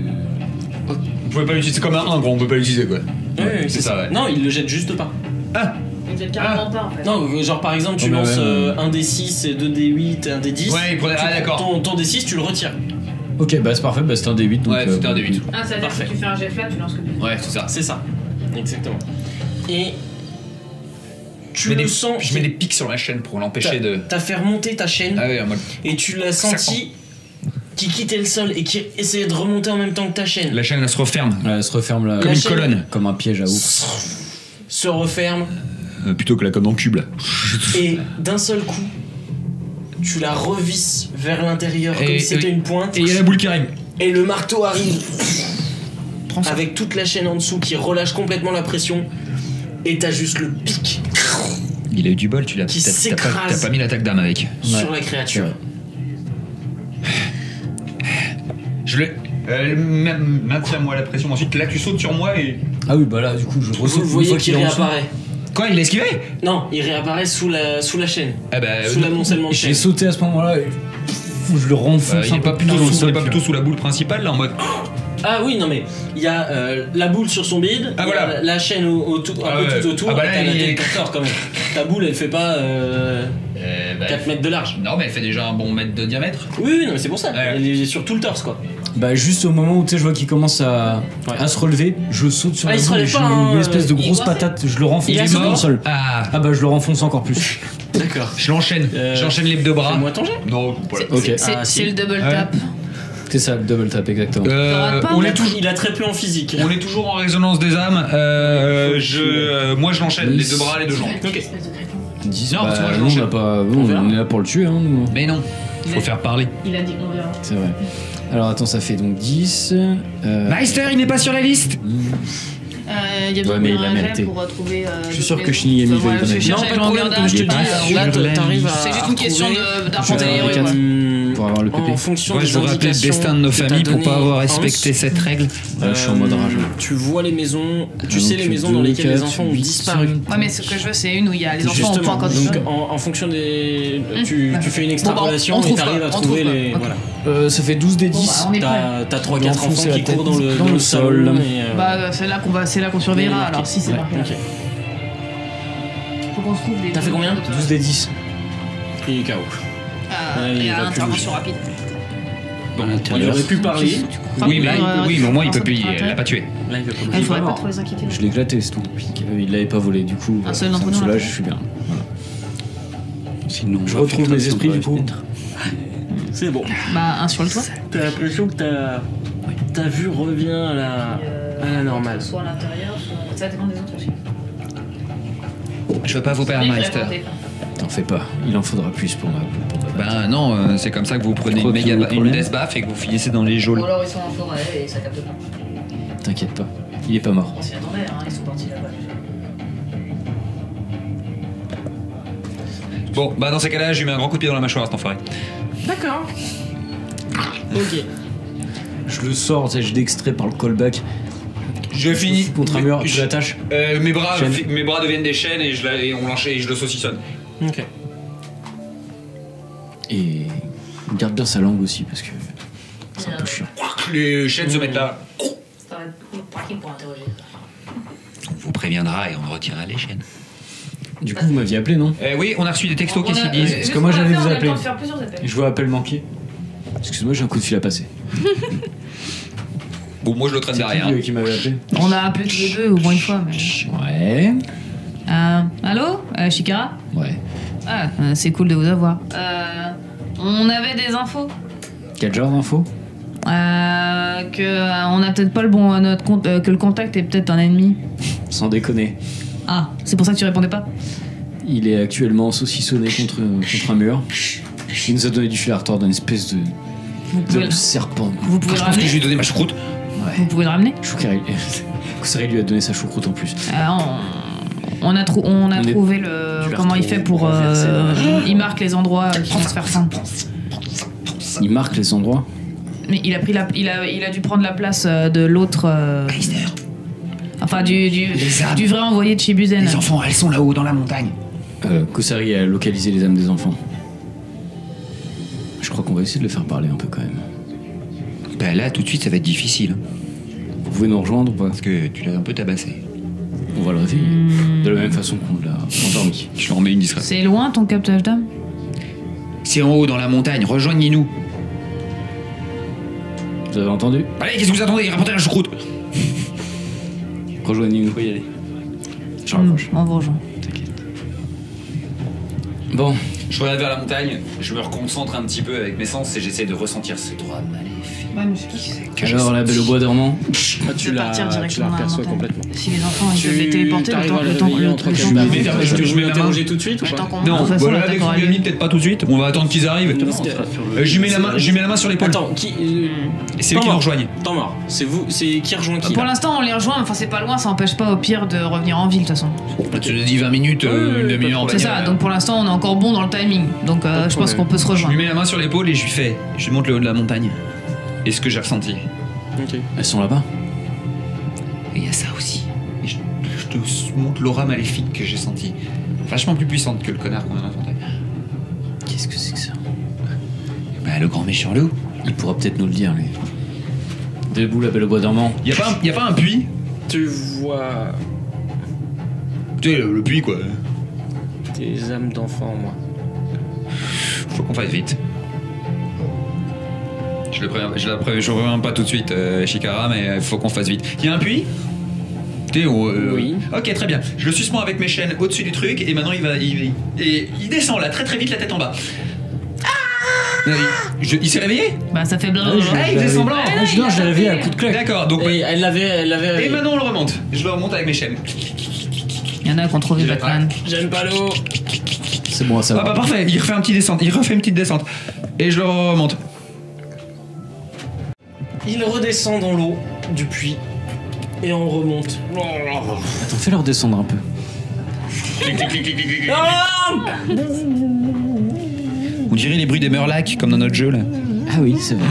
Vous pouvez pas l'utiliser comme un 1 gros, on peut pas l'utiliser quoi. Oui, c'est ça, ouais. Non, il le jette juste pas. Vous êtes carrément pas en fait. Non, genre par exemple, tu Oh, bah lances ouais. un D6 et 2 D8 et un D10. Ouais, il prenait. Ah d'accord. Ton D6, tu le retires. Ok, bah c'est parfait, bah c'était un D8. Donc, Ouais, c'était un D8. Ah, ça veut dire Parfait. que si tu fais un jet flat, tu lances que des. Ouais, c'est ça. C'est ça. Exactement. Et tu Je mets le des- sens. Je mets des pics sur la chaîne pour l'empêcher de. T'as fait remonter ta chaîne Ah ouais, en mode. et tu l'as senti qui quittait le sol et qui essayait de remonter en même temps que ta chaîne. La chaîne elle se referme. Ouais, elle se referme là. La Comme une chaîne- colonne. Comme un piège à ouf. Se referme Plutôt que la comme en cube là. et d'un seul coup, tu la revisses vers l'intérieur Et- comme si c'était oui. une pointe. Et il y a la boule qui arrive. Et le marteau arrive avec toute la chaîne en dessous qui relâche complètement la pression. Et t'as juste le pic Il a eu du bol, tu l'as. Qui t'as s'écrase. pas mis l'attaque d'âme avec. sur la créature. Je le. Maintiens-moi la pression. Ensuite, là, tu sautes sur moi et. Ah oui, bah là, du coup, je Vous ressaute le une voyez fois qu'il qu'il est en dessous. réapparaît. Quoi, il l'a esquivé? Non, il réapparaît sous la chaîne. Ah bah. Sous l'amoncellement de J'ai chaîne. sauté à ce moment-là et je le renfonce il un est pas peu plutôt plus dans le sous, il est sol. pas plutôt sous la boule principale là en mode. Ah oui, non mais il y a la boule sur son bide, Ah, il y a voilà. la chaîne autour, Ah un peu ouais. tout autour, Ah bah et là, t'as la il est- détecteur quand même. Ta boule elle fait pas 4 mètres de large. Non, mais elle fait déjà un bon mètre de diamètre. Oui, oui, non mais c'est pour ça. Ouais. Elle est sur tout le torse quoi. Bah juste au moment où tu sais je vois qu'il commence à se relever, je saute sur Ah, la il se boule et relève je pas, mets une hein, espèce de il est grosse coincé. patate, je le renfonce Il est dans le mort. sol. Ah, Ah bah je le renfonce encore plus. D'accord. je l'enchaîne. J'enchaîne les deux bras. Fais-moi ton jet. Non, voilà. Ok. C'est le double Ouais. tap. C'est ça, le double tap exactement. T'auras pas, On mais est toujours. Il a très peu en physique. On est toujours en résonance des âmes. Moi, je l'enchaîne les deux bras, les deux jambes. Ok. 10, Non, parce que moi, je nous, on l'enchaîne. n'a pas. On Bon, verra. on est là pour le tuer, hein, nous. Mais non, faut faire parler. Il a dit on verra. C'est vrai. Alors attends, ça fait donc 10. Meister, il n'est pas sur la liste. Il y a besoin mais de il a un mérité. jet pour retrouver. Je suis sûr que Shinigami va y je donner. vais chercher Non, avec pas de problème, l'emmerdage, comme je te je dis. te dis. Là, sur t'arrives à. C'est juste une question d'arpenter les rues. quatre. Ouais. Pour avoir le En pépé. fonction Ouais, des je vous rappelle le indications destin de nos que t'as familles pour donné pas avoir Hans, respecté cette règle. Là, je suis en mode rage. Tu vois les maisons, tu sais donc, les maisons dans 2, lesquelles les 4, enfants ont 8, disparu. Ouais, mais ce que je veux, c'est une où il y a les enfants ont pas Justement, encore donc disparu. en fonction des. Tu fais une extrapolation on et trouve t'arrives pas, à on trouver trouve les. pas. Voilà. Ça fait 12 des 10. Bon, bah, on est prêt. T'as 3-4 D'enfoncer enfants la qui tête courent dans le dans le sol. salon. c'est là qu'on surveillera, marqué. alors si c'est Ouais, marqué. Ok. Faut qu'on se trouve des. T'as fait combien 12 des 10. Il est KO. Et il à va plus intervention bouger. rapide. À Il l'intérieur. aurait pu parler. Oui, mais, oui, mais au moins il peut plus. plus. Elle l'a pas tué. Là, il va pas Il bouger. faudrait pas mort. trop les inquiéter. Je l'ai éclaté, c'est tout. Il l'avait pas volé, du coup. Un seul ça d'entre me nous, soulage, là. je suis bien. Sinon, on Je va retrouve faire mes ça esprits, sans du coup. fenêtre. C'est bon. Bah, un sur le toit. T'as l'impression que ta vue revient à la normale. Soit à l'intérieur, soit. Ça dépend des autres aussi. Je veux pas vous perdre, Maester. T'en fais pas, il en faudra plus pour ma Ben non, c'est comme ça que vous prenez crois une qu'il y a méga un problème death baff et que vous finissez dans les geôles. Ou alors ils sont en forêt et ça capte pas. T'inquiète pas, il est pas mort. On s'y attendait, hein, ils sont partis là-bas. Bon, bah dans ces cas-là, je lui mets un grand coup de pied dans la mâchoire, cet enfoiré. D'accord. Ok. Je le sors, tu sais, je l'extrais par le callback. Je finis Contre un mur, tu l'attaches. Mes bras Chaîne. deviennent des chaînes et on l'enchaîne et je le saucissonne. Ok. Et il garde bien sa langue aussi parce que c'est un peu chiant. Les chaînes se mettent là. Ça va être pratique pour interroger. On vous préviendra et on retirera les chaînes. Du coup, vous m'aviez appelé, non? Oui, on a reçu des textos, qu'est-ce qu'ils disent? Parce que moi, j'allais vous appeler. Faire plusieurs appels. Je vois appel manqué. Excuse-moi, j'ai un coup de fil à passer. Bon, moi je le traîne derrière. Qui m'avait appelé? On a appelé tous les deux au moins une fois, mais. Ouais. Allô Shikara Ouais. Ah, c'est cool de vous avoir. On avait des infos. Quel genre d'infos? On a peut-être pas le bon notre compte, que le contact est peut-être un ennemi. Sans déconner. Ah, c'est pour ça que tu répondais pas. Il est actuellement saucissonné contre un mur. Il nous a donné du fil à retordre d'une espèce de serpent. Vous pouvez Je le pense que je ramener. lui ai donné ma choucroute. Vous Ouais. pouvez le ramener. Kousari lui a donné sa choucroute en plus. On a On est- trouvé Tu le l'as comment il retrouvé fait pour renversé. il marque les endroits qui vont se faire faim. Il marque les endroits. Mais il a pris il a dû prendre la place de l'autre enfin du vrai envoyé de Shibuzen. Les enfants, elles sont là-haut dans la montagne. Kousari a localisé les âmes des enfants. Je crois qu'on va essayer de le faire parler un peu quand même. Ben là, tout de suite, ça va être difficile. Vous pouvez nous rejoindre ou pas? Parce que tu l'as un peu tabassé. On va le réveiller. De la même façon qu'on l'a endormi. Je leur remets une discrète. C'est loin ton captage d'âme? C'est en haut dans la montagne, rejoignez-nous. Vous avez entendu? Allez, qu'est-ce que vous attendez? Rapportez la choucroute. Rejoignez-nous. Faut y aller. Je rapproche. On vous rejoint. Bon, Je regarde vers la montagne, je me reconcentre un petit peu avec mes sens et j'essaie de ressentir ce droit maléfique. Ouais, mais c'est alors la belle au bois dormant. Ah, tu De la partir directement dans la perçois montagne. complètement. Si les enfants ils peuvent les téléporter, t'arrives à le temps réveiller en trois le quatre temps- minutes. je Tu mets veux la main. l'interroger tout de suite ou le pas temps qu'on Non, de toute façon, voilà, l'attaque avec aura une lieu. amie, peut-être pas tout de suite. On va attendre qu'ils arrivent. Je mets la main sur l'épaule. Attends, qui C'est eux qui nous rejoignent. Temps mort. C'est vous, c'est qui rejoint qui Pour là l'instant, on les rejoint, enfin c'est pas loin, ça empêche pas au pire de revenir en ville de toute façon. Tu nous dis 20 minutes, une demi-heure. on va C'est dire. ça, donc pour l'instant on est encore bon dans le timing. Donc je pense qu'on peut se Je lui rejoindre. mets la main sur l'épaule et je lui montre le haut de la montagne. Et ce que j'ai ressenti. Ok. Elles sont là-bas. Et il y a ça aussi. Et je te montre l'aura maléfique que j'ai sentie. Vachement plus puissante que le connard qu'on a inventé. Qu'est-ce que c'est que ça? Bah, le grand méchant loup. Il pourra peut-être nous le dire, lui. Debout, la belle au bois dormant. Y a pas un puits? Tu vois Tu sais, le puits quoi. des âmes d'enfants en moi. Faut qu'on fasse vite. Je reviens pas tout de suite, Shikara, mais faut qu'on fasse vite. Y a un puits? Oui. Ok, très bien. Je le suspends avec mes chaînes au-dessus du truc et maintenant il descend là, très très vite, la tête en bas. Il s'est réveillé? Bah ça fait blablabla. Ah, il faisait semblant. Non, je l'ai réveillé à coup de claque. D'accord, donc. Et elle l'avait. Et maintenant on le remonte. Je le remonte avec mes chaînes. Il y en a qui ont trouvé Batman. J'aime pas l'eau. C'est bon, ça Ah va. bah parfait, il refait une petite descente. Et je le remonte. Il redescend dans l'eau du puits et on remonte. Attends, fais-leur descendre un peu. On dirait les bruits des meurlacs comme dans notre jeu là. Ah oui, c'est vrai.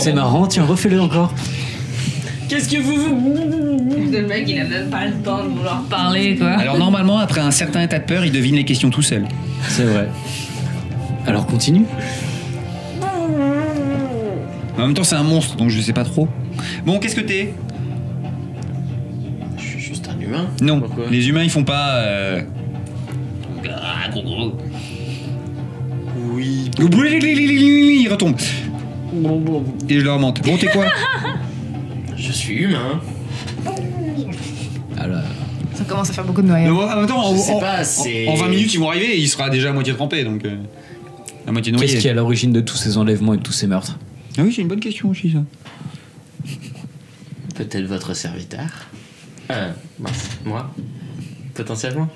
C'est marrant, tiens, refais-le encore. Qu'est-ce que vous Le mec il a même pas le temps de vouloir parler quoi. Alors normalement, après un certain état de peur, il devine les questions tout seul. C'est vrai. Alors continue. En même temps, c'est un monstre, donc je sais pas trop. Bon, qu'est-ce que t'es? humain. Non, Pourquoi les humains ils font pas. Oui. Il retombe. Et je le remonte. Bon, t'es quoi? Je suis humain. Alors, Ça commence à faire beaucoup de noyades. Attends, Je sais pas, c'est. en 20 minutes ils vont arriver et il sera déjà à moitié trempé donc. À moitié noyé. qu'est-ce qui est à l'origine de tous ces enlèvements et de tous ces meurtres? Ah oui, c'est une bonne question aussi ça. Peut-être votre serviteur. Mince, moi. Potentiellement.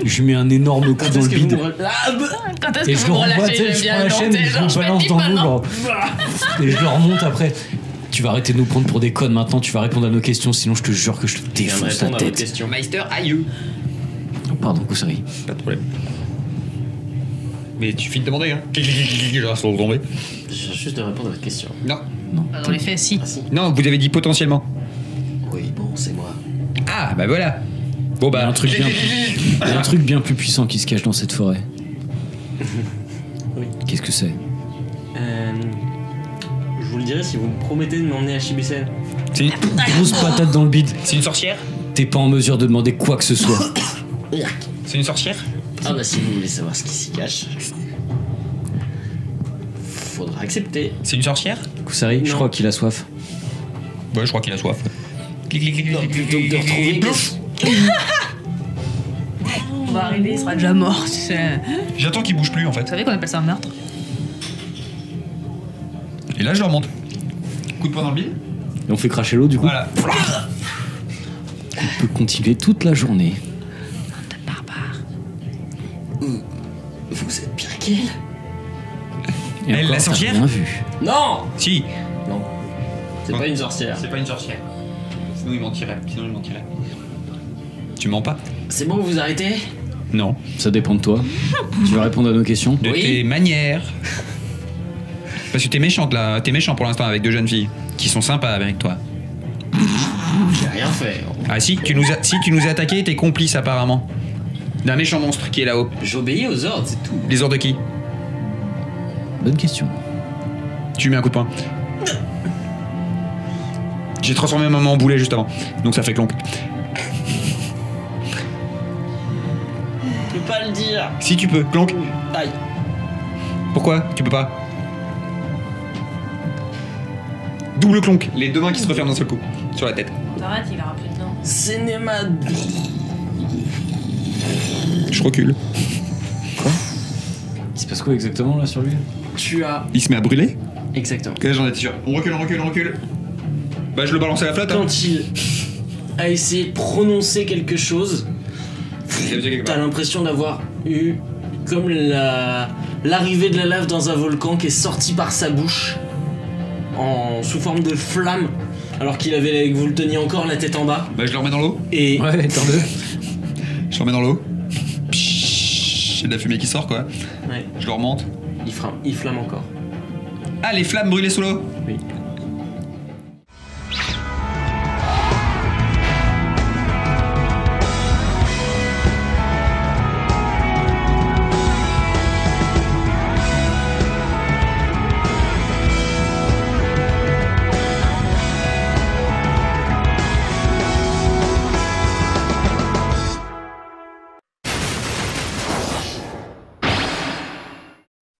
Je mets un énorme coup dans le bide. Quand est-ce Et que je vous le me renvoie, relâchez? tu sais, je J'aime prends la bien chaîne et je genre, le je me balance dis dans pas l'eau, non. genre. Et je le remonte après. Tu vas arrêter de nous prendre pour des connes maintenant, tu vas répondre à nos questions, sinon je te jure que je te Je viens de défonce la répondre à votre tête. question. Meister, aïe. Oh, pardon, Kusari. Pas de problème. Mais tu finis de demander, hein. Je reste tomber. Je cherche juste de répondre à votre question. Non. Ah, dans les faits, si. Ah si. Non, vous avez dit potentiellement. Oui, bon, c'est moi. Ah, bah voilà. Bon Il y a bah. un truc bien plus... Il y a un truc bien plus puissant qui se cache dans cette forêt. Oui. Qu'est-ce que c'est? Je vous le dirai si vous me promettez de m'emmener à Shibisen. C'est une... Grosse patate dans le bide. C'est une sorcière? T'es pas en mesure de demander quoi que ce soit. C'est une sorcière? Ah bah si vous voulez savoir ce qui s'y cache, faudra accepter. C'est une sorcière? Kusari, je Non. crois qu'il a soif. Ouais, je crois qu'il a soif. Clic, clic, clic, Non, clic, plutôt que de clic, retrouver clic, qu'est-ce- On va arriver, il sera déjà mort, tu sais. J'attends qu'il bouge plus en Vous fait. savez qu'on appelle ça un meurtre? Et là, je le remonte. Coup de poing dans le bide. Et on fait cracher l'eau du coup. Voilà. On peut continuer toute la journée. Vous êtes pire qu'elle. Et Elle, encore, la t'as sorcière rien vu. Non. Si. Non. C'est Non. pas une sorcière. C'est pas une sorcière. Sinon il mentirait. Tu mens pas? C'est bon, vous arrêtez? Non. Ça dépend de toi. Tu vas répondre à nos questions. De Oui. tes manières. Parce que t'es méchante là. T'es méchant pour l'instant avec deux jeunes filles qui sont sympas avec toi. J'ai rien fait. Ah si, tu nous as attaqué, t'es complice apparemment. D'un méchant monstre qui est là-haut. J'obéis aux ordres, c'est tout. Les ordres de qui? Bonne question. Tu lui mets un coup de poing. J'ai transformé ma maman en boulet juste avant. Donc ça fait clonk. Je peux pas le dire. Si tu peux, clonk. Aïe. Pourquoi tu peux pas? Double clonk. Les deux mains qui se referment d'un seul coup. Sur la tête. T'arrêtes, il aura plus de dents. Cinéma. Je recule. Il se passe quoi exactement là sur lui? Tu as. Il se met à brûler. Exactement. Ok, j'en étais sûr. On recule. Bah je le balance à la flotte. Hein. Quand il a essayé de prononcer quelque chose, t'as l'impression d'avoir eu comme l'arrivée de la lave dans un volcan qui est sortie par sa bouche sous forme de flamme, alors qu'il avait, vous le teniez encore la tête en bas. Bah je le remets dans l'eau. Et Ouais, attends deux. Je le remets dans l'eau. Pshhh, j'ai de la fumée qui sort quoi. ouais, Je le remonte. il flamme encore. Ah les flammes brûlées sous l'eau. Oui.